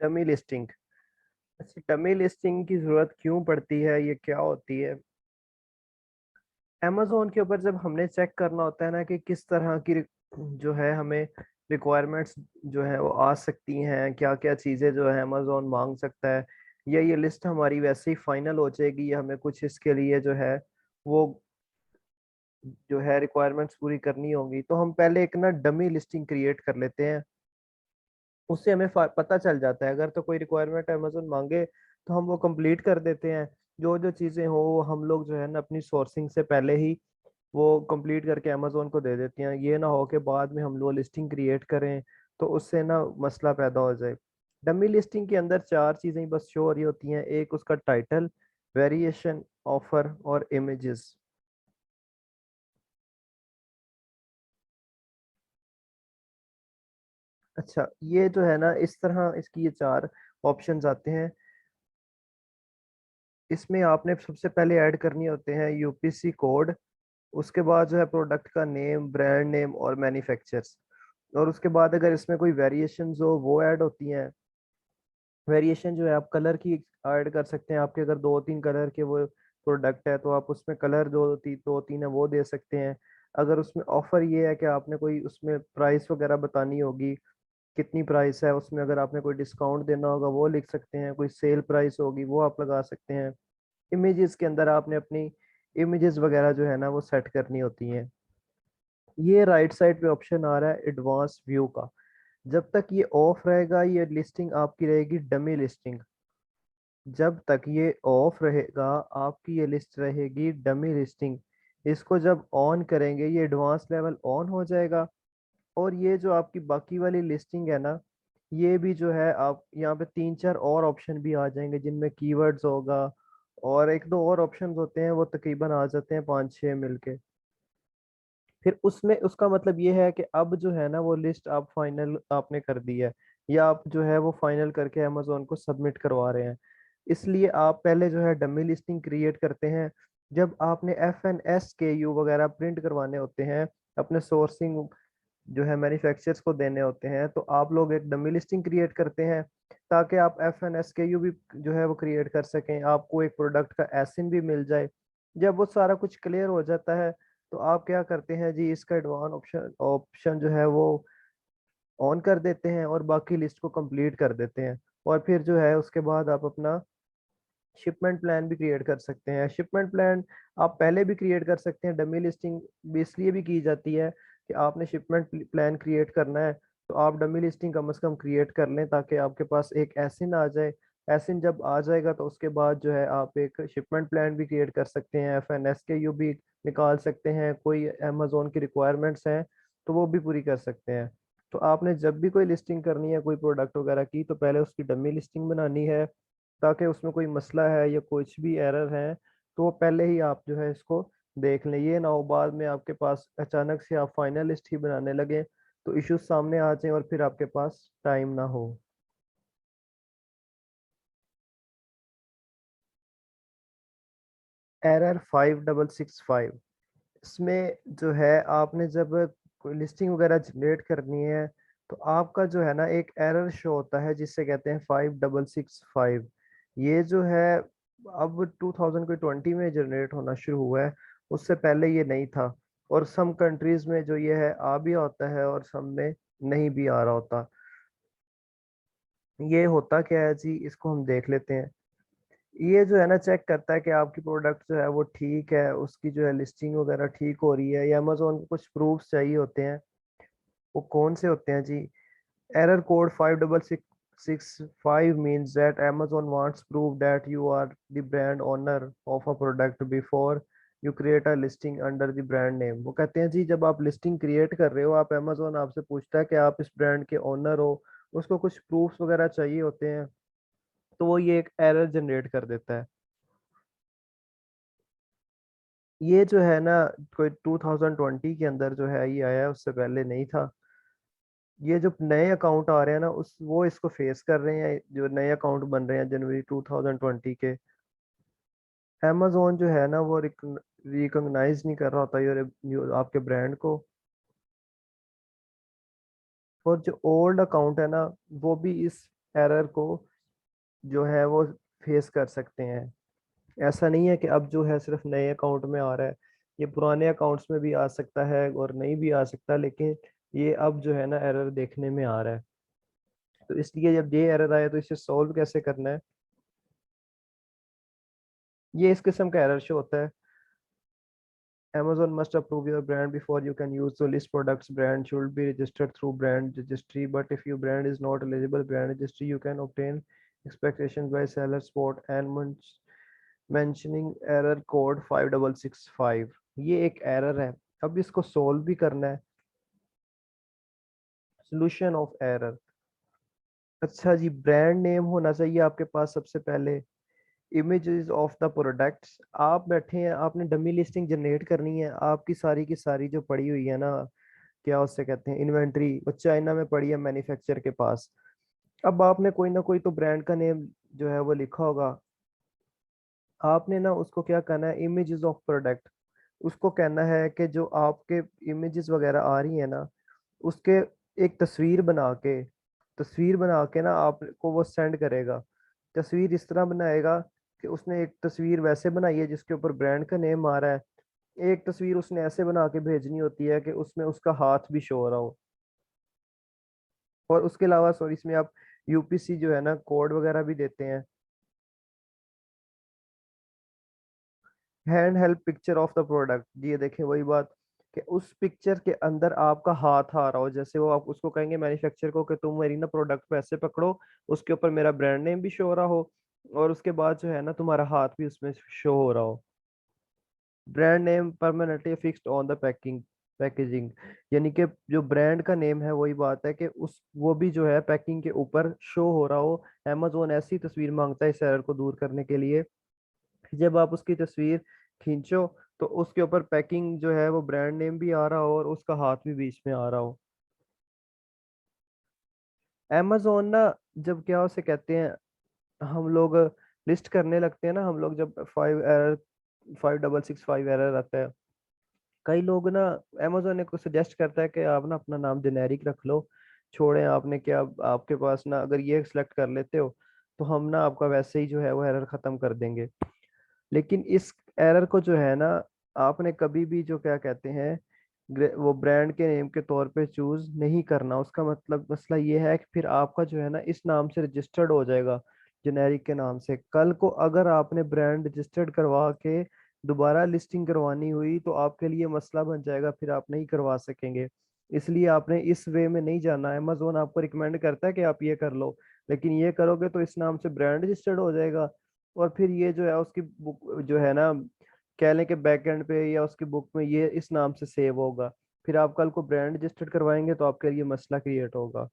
Dummy listing. अच्छा, dummy listing की जरूरत क्यों पड़ती है, ये क्या होती है? अमेजोन के ऊपर जब हमने चेक करना होता है ना कि किस तरह की जो है हमें रिक्वायरमेंट्स जो है वो आ सकती हैं, क्या क्या चीज़ें जो है अमेजोन मांग सकता है, या ये लिस्ट हमारी वैसे ही फाइनल हो जाएगी, या हमें कुछ इसके लिए जो है वो जो है रिक्वायरमेंट्स पूरी करनी होंगी, तो हम पहले एक ना डमी लिस्टिंग क्रिएट कर लेते हैं। उससे हमें पता चल जाता है अगर तो कोई रिक्वायरमेंट अमेजोन मांगे तो हम वो कंप्लीट कर देते हैं। जो जो चीज़ें हो वो हम लोग जो है ना अपनी सोर्सिंग से पहले ही वो कंप्लीट करके अमेजोन को दे देते हैं। ये ना हो कि बाद में हम लोग लिस्टिंग क्रिएट करें तो उससे ना मसला पैदा हो जाए। डमी लिस्टिंग के अंदर चार चीज़ें बस शो हो रही होती हैं। एक उसका टाइटल, वेरिएशन, ऑफर और इमेजेस। अच्छा, ये जो है ना इस तरह इसकी ये चार ऑप्शंस आते हैं। इसमें आपने सबसे पहले ऐड करनी होते हैं यूपीसी कोड। उसके बाद जो है प्रोडक्ट का नेम, ब्रांड नेम और मैन्युफैक्चरर्स। और उसके बाद अगर इसमें कोई वेरिएशंस हो वो ऐड होती हैं। वेरिएशन जो है आप कलर की ऐड कर सकते हैं। आपके अगर दो तीन कलर के वो प्रोडक्ट है तो आप उसमें कलर जो दो तीन है वो दे सकते हैं। अगर उसमें ऑफर ये है कि आपने कोई उसमें प्राइस वगैरह बतानी होगी, कितनी प्राइस है उसमें, अगर आपने कोई डिस्काउंट देना होगा वो लिख सकते हैं। कोई सेल प्राइस होगी वो आप लगा सकते हैं। इमेजेस के अंदर आपने अपनी इमेजेस वगैरह जो है ना वो सेट करनी होती हैं। ये राइट साइड पे ऑप्शन आ रहा है एडवांस व्यू का। जब तक ये ऑफ रहेगा ये लिस्टिंग आपकी रहेगी डमी लिस्टिंग। जब तक ये ऑफ रहेगा आपकी ये लिस्ट रहेगी डमी लिस्टिंग। इसको जब ऑन करेंगे ये एडवांस लेवल ऑन हो जाएगा। और ये जो आपकी बाकी वाली लिस्टिंग है ना, ये भी जो है आप यहाँ पे तीन चार और ऑप्शन भी आ जाएंगे जिनमें कीवर्ड्स होगा, और एक दो और ऑप्शंस होते हैं वो तकरीबन आ जाते हैं पाँच छः मिलके। फिर उसमें उसका मतलब ये है कि अब जो है ना वो लिस्ट आप फाइनल आपने कर दी है, या आप जो है वो फाइनल करके अमेजोन को सबमिट करवा रहे हैं। इसलिए आप पहले जो है डमी लिस्टिंग क्रिएट करते हैं। जब आपने FNSKU वगैरह प्रिंट करवाने होते हैं, अपने सोर्सिंग जो है मैन्युफैक्चरर्स को देने होते हैं, तो आप लोग एक डमी लिस्टिंग क्रिएट करते हैं ताकि आप FNSKU भी जो है वो क्रिएट कर सकें, आपको एक प्रोडक्ट का एसिन भी मिल जाए। जब वो सारा कुछ क्लियर हो जाता है तो आप क्या करते हैं जी, इसका एडवांस ऑप्शन ऑप्शन जो है वो ऑन कर देते हैं और बाकी लिस्ट को कंप्लीट कर देते हैं। और फिर जो है उसके बाद आप अपना शिपमेंट प्लान भी क्रिएट कर सकते हैं। शिपमेंट प्लान आप पहले भी क्रिएट कर सकते हैं। डमी लिस्टिंग भी इसलिए भी की जाती है कि आपने शिपमेंट प्लान क्रिएट करना है तो आप डमी लिस्टिंग कम से कम क्रिएट कर लें ताकि आपके पास एक एसिन आ जाए। एसिन जब आ जाएगा तो उसके बाद जो है आप एक शिपमेंट प्लान भी क्रिएट कर सकते हैं, FNSKU भी निकाल सकते हैं, कोई अमेजोन की रिक्वायरमेंट्स हैं तो वो भी पूरी कर सकते हैं। तो आपने जब भी कोई लिस्टिंग करनी है कोई प्रोडक्ट वगैरह की तो पहले उसकी डमी लिस्टिंग बनानी है ताकि उसमें कोई मसला है या कुछ भी एरर है तो वो पहले ही आप जो है इसको देख लें। ये ना हो बाद में आपके पास अचानक से आप फाइनल लिस्ट ही बनाने लगे तो इश्यूज सामने आ जाए और फिर आपके पास टाइम ना हो। एरर 5665। इसमें जो है आपने जब कोई लिस्टिंग वगैरह जनरेट करनी है तो आपका जो है ना एक एरर शो होता है जिससे कहते हैं 5665। ये जो है अब 2020 में जनरेट होना शुरू हुआ है, उससे पहले ये नहीं था। और सम कंट्रीज में जो ये है आ भी होता है और सम में नहीं भी आ रहा होता। ये होता क्या है जी, इसको हम देख लेते हैं। ये जो है ना चेक करता है कि आपकी प्रोडक्ट जो है वो ठीक है, उसकी जो है लिस्टिंग वगैरह ठीक हो रही है, या अमेजोन को कुछ प्रूफ्स चाहिए होते हैं। वो कौन से होते हैं जी? Error code 5665 means that Amazon wants proof that you are the brand owner of a product before you create a listing under the brand name। वो कहते हैं जी जब आप लिस्टिंग क्रिएट कर रहे हो आप Amazon आपसे पूछता है कि आप इस ब्रांड के ओनर हो, उसको कुछ प्रूफ्स वगैरह चाहिए होते हैं, तो वो ये एक एरर जनरेट कर देता है। ये जो है ना कोई 2020 के अंदर जो है ये आया है, उससे पहले नहीं था। ये जो नए अकाउंट आ रहे हैं ना उस वो इसको फेस कर रहे हैं, जो नए अकाउंट बन रहे हैं जनवरी 2020 के। Amazon जो है ना वो रिकॉग्नाइज नहीं कर रहा होता ये आपके ब्रांड को। और जो ओल्ड अकाउंट है ना वो भी इस एरर को जो है वो फेस कर सकते हैं। ऐसा नहीं है कि अब जो है सिर्फ नए अकाउंट में आ रहा है, ये पुराने अकाउंट्स में भी आ सकता है और नहीं भी आ सकता, लेकिन ये अब जो है ना एरर देखने में आ रहा है। तो इसलिए जब ये एरर आया तो इसे सॉल्व कैसे करना है, ये इस किस्म का एरर शो होता है। Amazon must approve your brand before you can use the list products. Brand should be registered through brand registry, but if your brand is not eligible brand registry, you can obtain expectations by seller support and mentioning error code 5665। ये एक error है, अब इसको solve भी करना है। Solution of error. अच्छा जी, brand name होना चाहिए आपके पास सबसे पहले। इमेजेस ऑफ द प्रोडक्ट्स, आप बैठे हैं, आपने डमी लिस्टिंग जनरेट करनी है, आपकी सारी की सारी जो पड़ी हुई है ना, क्या उससे कहते हैं, इन्वेंट्री, वो चाइना में पड़ी है मैन्युफैक्चर के पास। अब आपने कोई ना कोई तो ब्रांड का नेम जो है वो लिखा होगा, आपने ना उसको क्या करना है, इमेजेस ऑफ प्रोडक्ट, उसको कहना है कि जो आपके इमेजेस वगैरह आ रही है ना, उसके एक तस्वीर बना के ना आपको वो सेंड करेगा। तस्वीर इस तरह बनाएगा कि उसने एक तस्वीर वैसे बनाई है जिसके ऊपर ब्रांड का नेम आ रहा है, एक तस्वीर उसने ऐसे बना के भेजनी होती है कि उसमें उसका हाथ भी शो हो रहा हो। और उसके अलावा सॉरी, इसमें आप यूपीसी जो है ना कोड वगैरह भी देते हैं। Hand help picture of the product, ये देखें वही बात कि उस पिक्चर के अंदर आपका हाथ आ रहा हो, जैसे वो आप उसको कहेंगे मैन्युफैक्चर को कि तुम मेरी ना प्रोडक्ट को ऐसे पकड़ो, उसके ऊपर मेरा ब्रांड नेम भी शो हो रहा हो, और उसके बाद जो है ना तुम्हारा हाथ भी उसमें शो हो रहा हो। Brand name permanently fixed on the packaging, यानी कि जो ब्रांड का नेम है वही बात है कि उस वो भी जो है पैकिंग के ऊपर शो हो रहा हो। Amazon ऐसी तस्वीर मांगता है इस एरर को दूर करने के लिए, जब आप उसकी तस्वीर खींचो तो उसके ऊपर पैकिंग जो है वो ब्रांड नेम भी आ रहा हो और उसका हाथ भी बीच में आ रहा हो। Amazon ना, जब क्या उसे कहते हैं, हम लोग लिस्ट करने लगते हैं ना, हम लोग जब 5665 एरर आता है, कई लोग ना, अमेजोन ने कुछ सजेस्ट करता है कि आप ना अपना नाम जेनेरिक रख लो, छोड़ें आपने क्या, आपके पास ना अगर ये सिलेक्ट कर लेते हो तो हम ना आपका वैसे ही जो है वो एरर खत्म कर देंगे। लेकिन इस एरर को जो है ना, आपने कभी भी जो क्या कहते हैं, वो ब्रांड के नेम के तौर पे चूज नहीं करना। उसका मतलब मसला ये है कि फिर आपका जो है ना इस नाम से रजिस्टर्ड हो जाएगा, जेनेरिक के नाम से। कल को अगर आपने ब्रांड रजिस्टर्ड करवा के दोबारा लिस्टिंग करवानी हुई तो आपके लिए मसला बन जाएगा, फिर आप नहीं करवा सकेंगे। इसलिए आपने इस वे में नहीं जाना है। अमेजोन आपको रिकमेंड करता है कि आप ये कर लो, लेकिन ये करोगे तो इस नाम से ब्रांड रजिस्टर्ड हो जाएगा, और फिर ये जो है उसकी बुक जो है ना, कह लें कि बैकएंड पे या उसकी बुक में ये इस नाम से सेव होगा। फिर आप कल को ब्रांड रजिस्टर्ड करवाएंगे तो आपके लिए मसला क्रिएट होगा।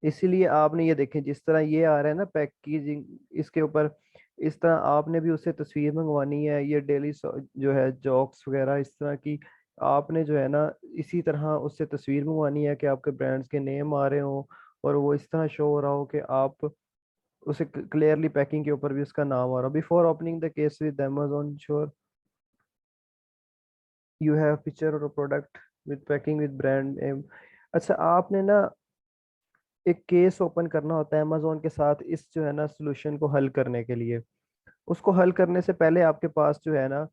इसीलिए आपने ये देखें, जिस तरह ये आ रहा है ना पैकेजिंग, इसके ऊपर इस तरह आपने भी उससे तस्वीर मंगवानी है, ये डेली जो है जॉक्स वगैरह इस तरह की, आपने जो है ना इसी तरह उससे तस्वीर मंगवानी है कि आपके ब्रांड्स के नेम आ रहे हो और वो इस तरह शो हो रहा हो कि आप उसे क्लियरली पैकिंग के ऊपर भी उसका नाम आ रहा हो। Before opening the case with Amazon, sure you have picture और product with packing with brand name. अच्छा, आपने ना एक केस ओपन करना होता है अमेजोन के साथ इस जो है ना सोल्यूशन को हल करने के लिए। उसको हल करने से पहले आपके पास जो है ना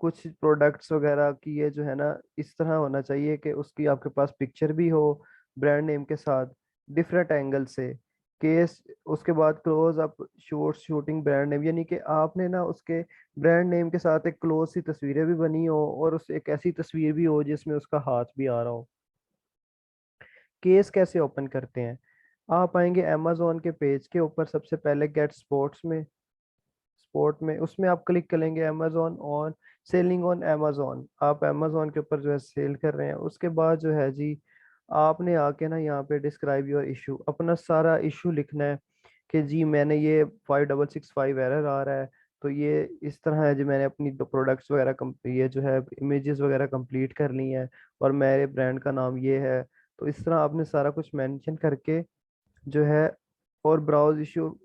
कुछ प्रोडक्ट्स वगैरह की ये जो है ना इस तरह होना चाहिए कि उसकी आपके पास पिक्चर भी हो ब्रांड नेम के साथ, डिफरेंट एंगल से केस। उसके बाद close up shooting brand name, यानी कि आपने ना उसके ब्रांड नेम के साथ एक क्लोज सी तस्वीरें भी बनी हो और उस एक ऐसी तस्वीर भी हो जिसमें उसका हाथ भी आ रहा हो। केस कैसे ओपन करते हैं, आप आएंगे अमेजोन के पेज के ऊपर, सबसे पहले गेट स्पोर्ट्स में, स्पोर्ट में उसमें आप क्लिक करेंगे Amazon on selling on Amazon, आप अमेजोन के ऊपर जो है सेल कर रहे हैं। उसके बाद जो है जी, आपने आके ना यहाँ पे डिस्क्राइब योर इशू, अपना सारा इशू लिखना है कि जी मैंने ये 5665 एरर आ रहा है, तो ये इस तरह है जी, मैंने अपनी प्रोडक्ट्स वगैरह ये जो है इमेजेस वगैरह कंप्लीट कर ली हैं और मेरे ब्रांड का नाम ये है। तो इस तरह आपने सारा कुछ मेंशन करके जो है, और ब्राउज इशू,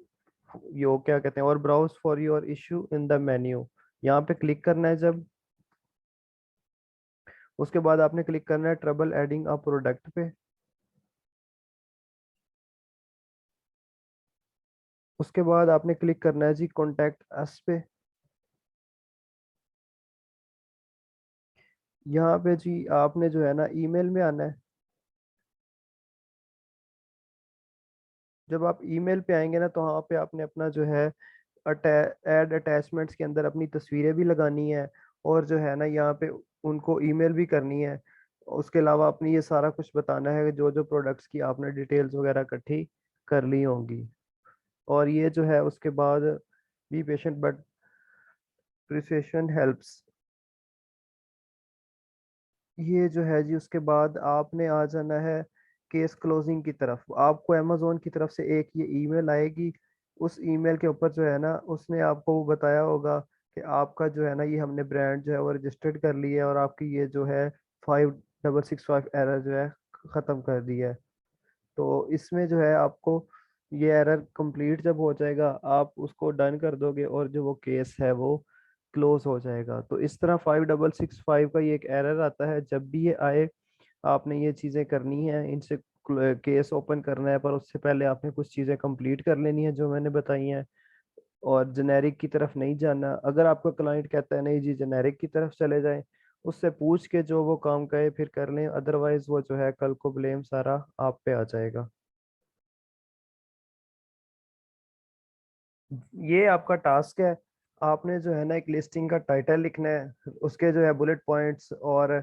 यो क्या कहते हैं, और browse for your issue in the menu, यहाँ पे क्लिक करना है जब। उसके बाद आपने क्लिक करना है ट्रबल एडिंग अ प्रोडक्ट पे। उसके बाद आपने क्लिक करना है जी कॉन्टैक्ट अस पे। यहाँ पे जी आपने जो है ना ईमेल में आना है। जब आप ईमेल पे आएंगे ना तो वहाँ पे आपने अपना जो है ऐड अटैचमेंट्स के अंदर अपनी तस्वीरें भी लगानी है, और जो है ना यहाँ पे उनको ईमेल भी करनी है। उसके अलावा आपने ये सारा कुछ बताना है जो जो प्रोडक्ट्स की आपने डिटेल्स वगैरह इकट्ठी कर ली होंगी। और ये जो है उसके बाद बी पेशेंट बट प्रिसिएशन हेल्प्स, ये जो है जी उसके बाद आपने आ जाना है केस क्लोजिंग की तरफ। आपको अमेजोन की तरफ से एक ये ईमेल आएगी। उस ईमेल के ऊपर जो है ना उसने आपको वो बताया होगा कि आपका जो है ना ये हमने ब्रांड जो है वो रजिस्टर्ड कर लिया है, और आपकी ये जो है 5665 एरर जो है ख़त्म कर दी है। तो इसमें जो है आपको ये एरर कंप्लीट जब हो जाएगा आप उसको डन कर दोगे, और जो वो केस है वो क्लोज हो जाएगा। तो इस तरह 5665 का ये एक एरर आता है, जब भी ये आए आपने ये चीज़ें करनी है, इनसे केस ओपन करना है, पर उससे पहले आपने कुछ चीज़ें कंप्लीट कर लेनी है जो मैंने बताई हैं। और जेनेरिक की तरफ नहीं जाना। अगर आपका क्लाइंट कहता है नहीं जी जेनेरिक की तरफ चले जाएं, उससे पूछ के जो वो काम कहे फिर कर लें, अदरवाइज वो जो है कल को ब्लेम सारा आप पे आ जाएगा। ये आपका टास्क है। आपने जो है ना एक लिस्टिंग का टाइटल लिखना है, उसके जो है बुलेट पॉइंट्स, और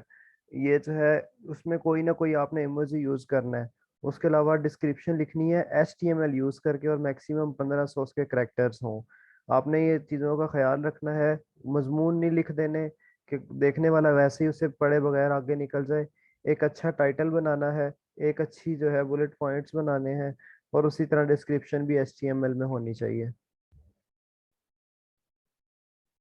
ये जो है उसमें कोई ना कोई आपने इमोजी यूज करना है। उसके अलावा डिस्क्रिप्शन लिखनी है HTML यूज करके, और मैक्सिमम 1500 उसके करेक्टर्स हों। आपने ये चीज़ों का ख्याल रखना है। मजमून नहीं लिख देने कि देखने वाला वैसे ही उससे पढ़े बगैर आगे निकल जाए। एक अच्छा टाइटल बनाना है, एक अच्छी जो है बुलेट पॉइंट्स बनाने हैं, और उसी तरह डिस्क्रिप्शन भी HTML में होनी चाहिए।